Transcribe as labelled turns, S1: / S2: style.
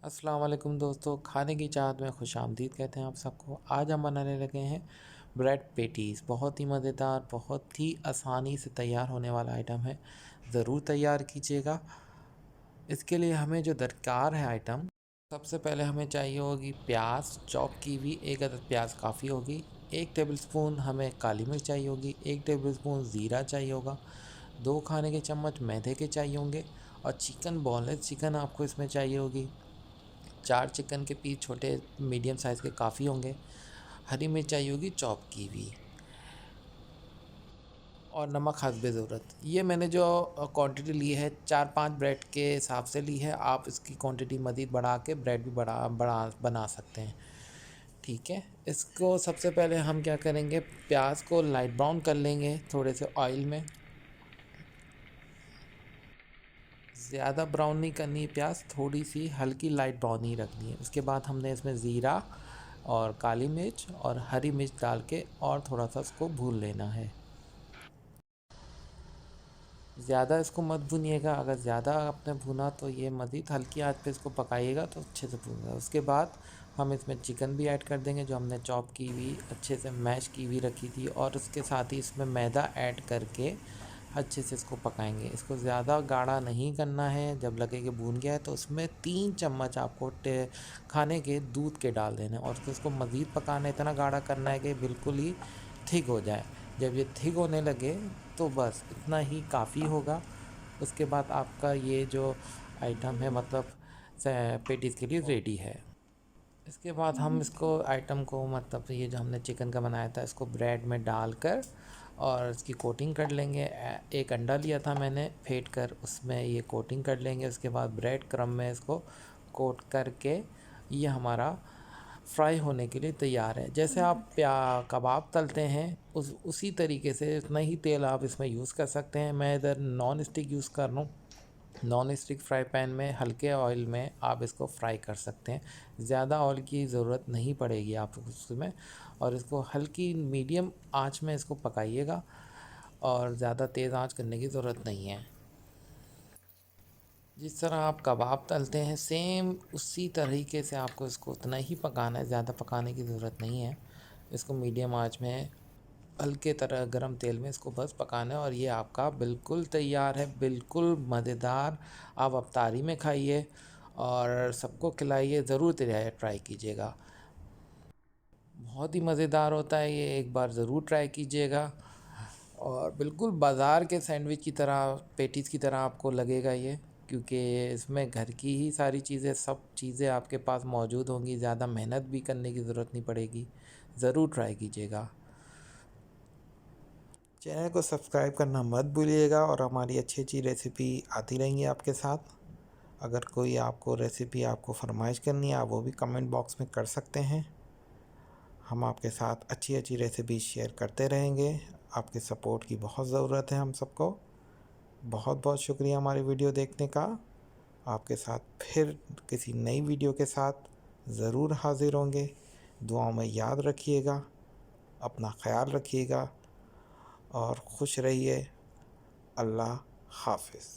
S1: अस्सलाम वालेकुम दोस्तों, खाने की चाहत में खुशामदीद कहते हैं आप सबको। आज हम बनाने लगे हैं ब्रेड पेटीज़। बहुत ही मज़ेदार, बहुत ही आसानी से तैयार होने वाला आइटम है। ज़रूर तैयार कीजिएगा। इसके लिए हमें जो दरकार है आइटम, सबसे पहले हमें चाहिए होगी प्याज चॉप की हुई, 1 अदद प्याज काफ़ी होगी। 1 टेबलस्पून हमें काली मिर्च चाहिए होगी। 1 टेबलस्पून ज़ीरा चाहिए होगा। 2 खाने के चम्मच मैदे के चाहिए होंगे। और चिकन, बोनलेस चिकन आपको इसमें चाहिए होगी। 4 चिकन के पीस छोटे मीडियम साइज़ के काफ़ी होंगे। हरी मिर्च चाहिए होगी चॉप की हुई, और नमक हस्बे ज़रूरत। ये मैंने जो क्वांटिटी ली है 4-5 ब्रेड के हिसाब से ली है। आप इसकी क्वांटिटी मज़ीद बढ़ा के ब्रेड भी बड़ा बड़ा बना सकते हैं। ठीक है, इसको सबसे पहले हम क्या करेंगे, प्याज को लाइट ब्राउन कर लेंगे थोड़े से ऑयल में। ज़्यादा ब्राउन नहीं करनी है प्याज, थोड़ी सी हल्की लाइट ब्राउन ही रखनी है। उसके बाद हमने इसमें ज़ीरा और काली मिर्च और हरी मिर्च डाल के और थोड़ा सा इसको भून लेना है। ज़्यादा इसको मत भूनिएगा, अगर ज़्यादा आपने भुना तो ये मज़ीद हल्की आंच पे इसको पकाइएगा तो अच्छे से भूनेगा। उसके बाद हम इसमें चिकन भी ऐड कर देंगे जो हमने चॉप की हुई, अच्छे से मैश की हुई रखी थी, और उसके साथ ही इसमें मैदा ऐड करके अच्छे से इसको पकाएंगे। इसको ज़्यादा गाढ़ा नहीं करना है। जब लगे कि भून गया है तो उसमें 3 चम्मच आपको खाने के दूध के डाल देने, और फिर इसको मज़ीद पकाना है। इतना गाढ़ा करना है कि बिल्कुल ही थिक हो जाए। जब ये थिक होने लगे तो बस इतना ही काफ़ी होगा। उसके बाद आपका ये जो आइटम है, मतलब पेटीज़ के लिए रेडी है। इसके बाद हम इसको आइटम को, मतलब ये जो हमने चिकन का बनाया था, इसको ब्रेड में डालकर और इसकी कोटिंग कर लेंगे। एक अंडा लिया था मैंने फेंट कर, उसमें ये कोटिंग कर लेंगे। उसके बाद ब्रेड क्रम्ब में इसको कोट करके ये हमारा फ्राई होने के लिए तैयार है। जैसे आप कबाब तलते हैं उसी तरीके से उतना ही तेल आप इसमें यूज़ कर सकते हैं। मैं इधर नॉन स्टिक यूज़ कर रहा हूँ। नॉन स्टिक फ्राई पैन में हल्के ऑयल में आप इसको फ्राई कर सकते हैं। ज़्यादा ऑयल की ज़रूरत नहीं पड़ेगी आपको उसमें। और इसको हल्की मीडियम आंच में इसको पकाइएगा, और ज़्यादा तेज़ आंच करने की ज़रूरत नहीं है। जिस तरह आप कबाब तलते हैं सेम उसी तरीके से आपको इसको उतना ही पकाना है, ज़्यादा पकाने की ज़रूरत नहीं है। इसको मीडियम आंच में हल्के तरह गरम तेल में इसको बस पकाना है, और ये आपका बिल्कुल तैयार है, बिल्कुल मज़ेदार। आप अफ्तारी में खाइए और सबको खिलाइए, ज़रूर ट्राई कीजिएगा। बहुत ही मज़ेदार होता है ये, एक बार ज़रूर ट्राई कीजिएगा। और बिल्कुल बाज़ार के सैंडविच की तरह, पेटीज़ की तरह आपको लगेगा ये, क्योंकि इसमें घर की ही सारी चीज़ें, सब चीज़ें आपके पास मौजूद होंगी। ज़्यादा मेहनत भी करने की ज़रूरत नहीं पड़ेगी। ज़रूर ट्राई कीजिएगा। चैनल को सब्सक्राइब करना मत भूलिएगा, और हमारी अच्छी अच्छी रेसिपी आती रहेंगी आपके साथ। अगर कोई आपको रेसिपी आपको फरमाइश करनी है, आप वो भी कमेंट बॉक्स में कर सकते हैं। हम आपके साथ अच्छी अच्छी रेसिपी शेयर करते रहेंगे। आपके सपोर्ट की बहुत ज़रूरत है हम सबको। बहुत बहुत शुक्रिया हमारी वीडियो देखने का। आपके साथ फिर किसी नई वीडियो के साथ ज़रूर हाज़िर होंगे। दुआओं में याद रखिएगा, अपना ख्याल रखिएगा और खुश रहिए। अल्लाह हाफ़िज़।